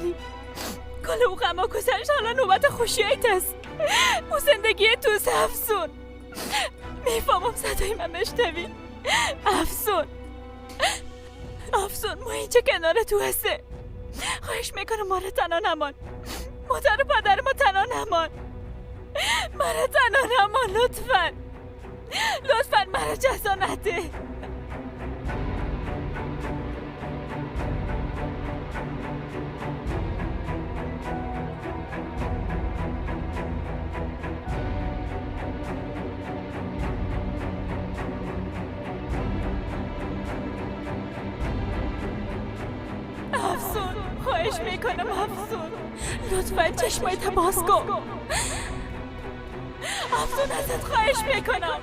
نداری. کل او غم و گذشت، حالا نوبت خوشیت است. او زندگی توست افسون. میفهمم صدای من بشنوی. افسون ما اینجا کنار تو هسته. خواهش میکنم ما رو تنها نمان. مادر و پدر ما تنها نمان. مرا تنها نمان لطفاً. مرا جزا نده. افسون خواهش میکنم افسون، لطفاً چشمایت باز کن. افسون ازت خواهش میکنم.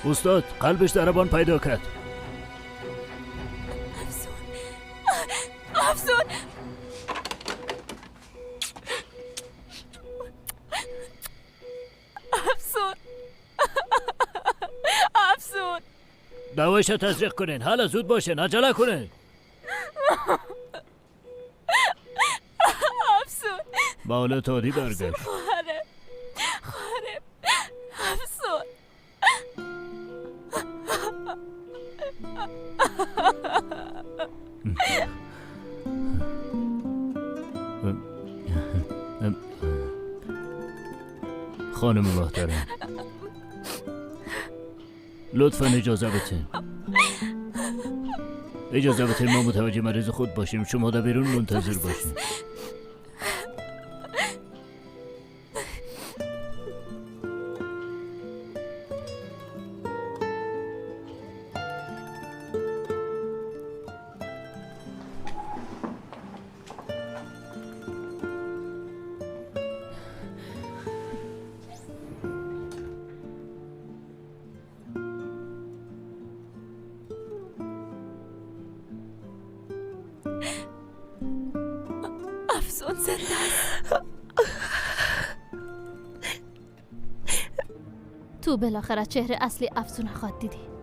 استاد قلبش ضربان پیدا کرد. افسون دوایش رو تزریق کنین، حالا زود باشین، عجله کنین. افسون با حال تادی برگشت. خواهرم افسون. خانم محترم لطفاً اجازه بدین ما متوجه مریض خود باشیم، شما در بیرون منتظر باشین. افسون زنده است. تو بالاخره چهره اصلی افسون خود دیدی.